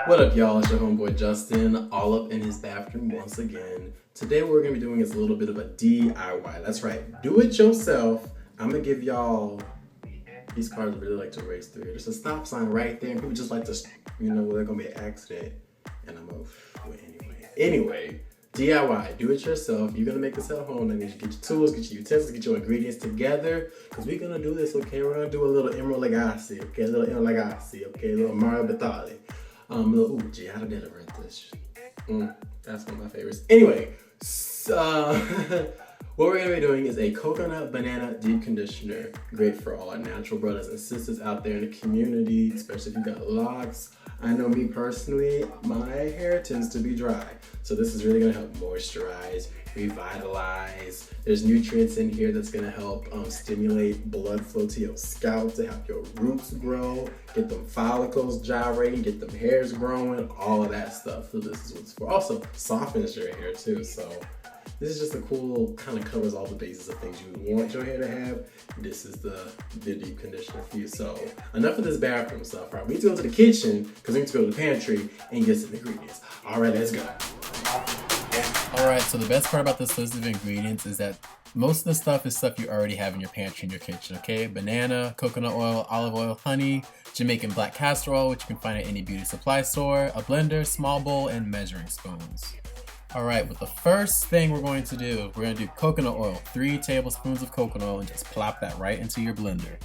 What up, y'all? It's your homeboy Justin, all up in his bathroom once again. Today what we're gonna be doing is a little bit of a DIY. That's right, do it yourself. I'm gonna give y'all, these cars really like to race through here. There's a stop sign right there, and people just like to, you know, there's gonna be an accident. And I'm gonna, well, anyway, DIY, do it yourself. You're gonna make this at home. That means you get your tools, get your utensils, get your ingredients together, because we're gonna do this, okay? We're gonna do a little Emerald Lagasse, okay? A little Emerald Lagasse, okay? A little Mario Batali. Ooh, gee, how did I write this? That's one of my favorites. Anyway, so what we're gonna be doing is a coconut banana deep conditioner. Great for all our natural brothers and sisters out there in the community, especially if you got locks. I know me personally, my hair tends to be dry. So this is really gonna help moisturize, revitalize. There's nutrients in here that's gonna help stimulate blood flow to your scalp to help your roots grow, get them follicles gyrating, get them hairs growing, all of that stuff. So this is what it's for. Also, softens your hair too. So this is just a cool, kind of covers all the bases of things you would want your hair to have. This is the deep conditioner for you. So enough of this bathroom stuff, right? We need to go to the kitchen because we need to go to the pantry and get some ingredients. All right, let's go. All right, so the best part about this list of ingredients is that most of the stuff is stuff you already have in your pantry in your kitchen, okay? Banana, coconut oil, olive oil, honey, Jamaican black castor oil, which you can find at any beauty supply store, a blender, small bowl, and measuring spoons. All right, but the first thing we're going to do, we're gonna do coconut oil, 3 tablespoons of coconut oil, and just plop that right into your blender.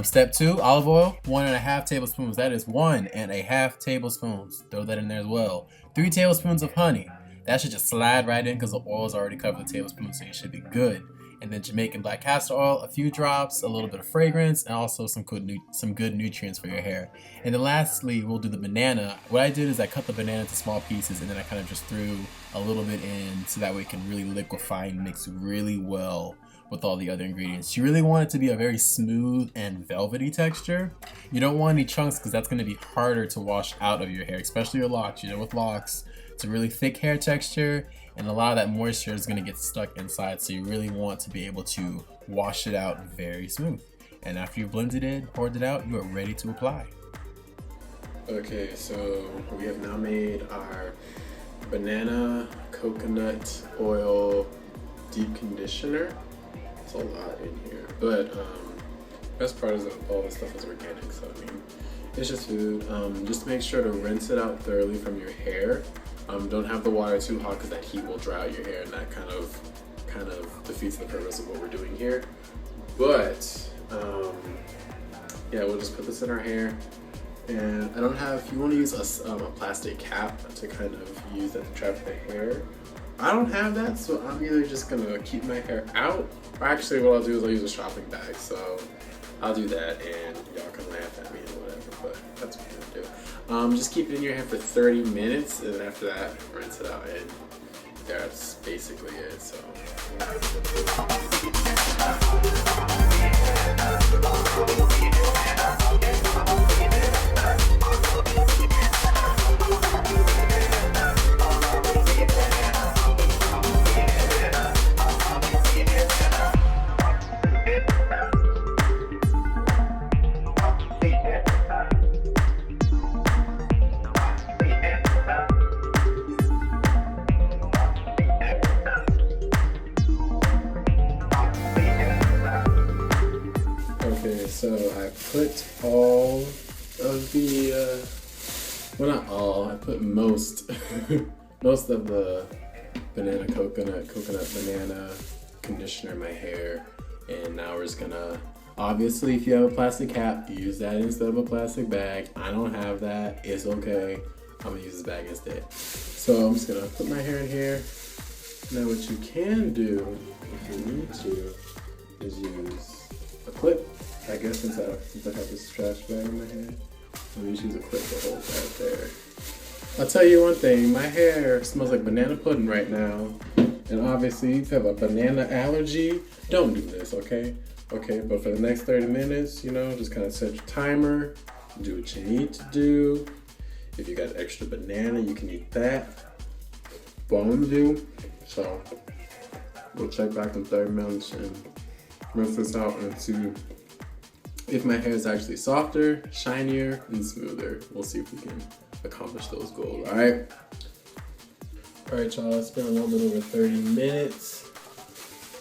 Step 2, olive oil, 1.5 tablespoons. That is 1.5 tablespoons. Throw that in there as well. 3 tablespoons of honey. That should just slide right in because the oil is already covered the tablespoon, so you should be good. And then Jamaican black castor oil, a few drops, a little bit of fragrance, and also some good nutrients for your hair. And then lastly, we'll do the banana. What I did is I cut the banana into small pieces, and then I kind of just threw a little bit in so that way it can really liquefy and mix really well with all the other ingredients. You really want it to be a very smooth and velvety texture. You don't want any chunks because that's going to be harder to wash out of your hair, especially your locks. You know, with locks, it's a really thick hair texture, and a lot of that moisture is going to get stuck inside, so you really want to be able to wash it out very smooth. And after you've blended it, poured it out, you are ready to apply. Okay, so we have now made our banana coconut oil deep conditioner. It's a lot in here, but best part is that all this stuff is organic, so I mean, it's just food. Just make sure to rinse it out thoroughly from your hair. Don't have the water too hot because that heat will dry out your hair, and that kind of defeats the purpose of what we're doing here. But yeah, we'll just put this in our hair. And I don't have, if you want to use a plastic cap to kind of use that to trap the hair, I don't have that, so I'm either just gonna keep my hair out, or actually what I'll do is I'll use a shopping bag. So I'll do that, and y'all can laugh at me or whatever, but that's what I'm gonna do. Just keep it in your hair for 30 minutes, and then after that, rinse it out, and that's basically it. So. So I put all of the, well not all, I put most, most of the banana coconut banana conditioner in my hair. And now we're just gonna, obviously if you have a plastic cap, use that instead of a plastic bag. I don't have that, it's okay. I'm gonna use this bag instead. So I'm just gonna put my hair in here. Now what you can do, if you need to, is use a clip. I guess since I have this trash bag in my hair, let me just use a clip to hold that there. I'll tell you one thing, my hair smells like banana pudding right now. And obviously, if you have a banana allergy, don't do this, okay? Okay, but for the next 30 minutes, you know, just kind of set your timer, do what you need to do. If you got extra banana, you can eat that. Bone do. So, we'll check back in 30 minutes and rinse this out into if my hair is actually softer, shinier, and smoother. We'll see if we can accomplish those goals, all right? All right, y'all, it's been a little bit over 30 minutes.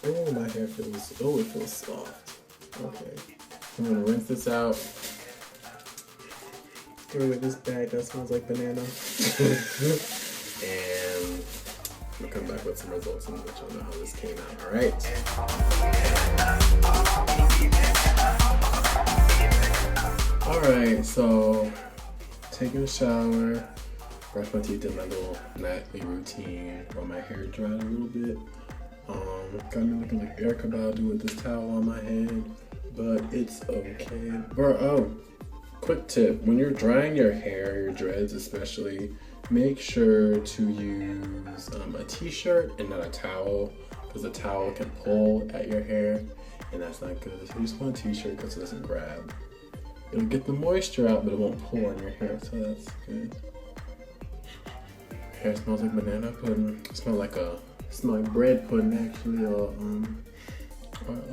Oh, my hair feels, oh, it feels soft. Okay, I'm gonna rinse this out. Get rid of this bag that smells like banana. And I'm gonna come back with some results and let y'all know how this came out, all right? All right, so taking a shower, brush my teeth in my little nightly routine while my hair dried a little bit. Got me looking like Erica Badu with this towel on my head, but it's okay. Oh, quick tip, when you're drying your hair, your dreads especially, make sure to use a t-shirt and not a towel, because a towel can pull at your hair and that's not good. So you just want a t-shirt because it doesn't grab. It'll get the moisture out, but it won't pull on your hair, so that's good. Hair smells like banana pudding. It smells like bread pudding actually, or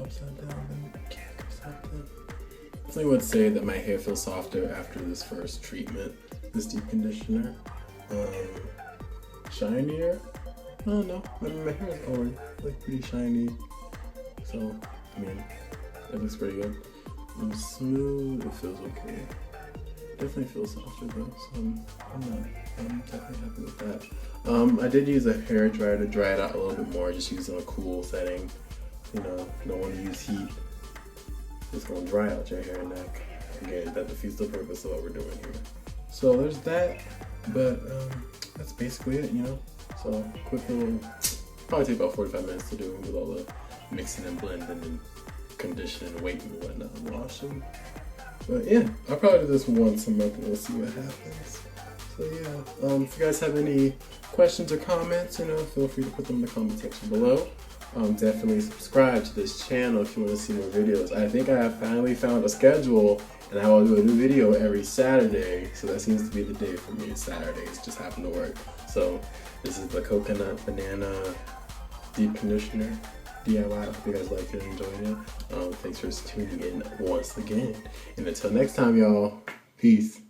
upside down. I would say that my hair feels softer after this first treatment, this deep conditioner. Shinier? I don't know. I mean, my hair is already like pretty shiny, so I mean, it looks pretty good. Smooth, it feels okay. Definitely feels softer though, so I'm definitely happy with that. I did use a hair dryer to dry it out a little bit more, just using a cool setting. You know, you don't want to use heat. It's going to dry out your hair and neck. Again, that defeats the purpose of what we're doing here. So there's that, but that's basically it, you know. So quick little, probably take about 45 minutes to do with all the mixing and blending and conditioning and waiting and whatnot and washing. But yeah, I'll probably do this once a month and we'll see what happens. So yeah, if you guys have any questions or comments, you know, feel free to put them in the comment section below. Definitely subscribe to this channel if you want to see more videos. I think I have finally found a schedule and I will do a new video every Saturday. So that seems to be the day for me. Saturdays just happen to work. So this is the coconut banana deep conditioner DIY. I hope you guys liked it and enjoyed it. Thanks for tuning in once again. And until next time, y'all, peace.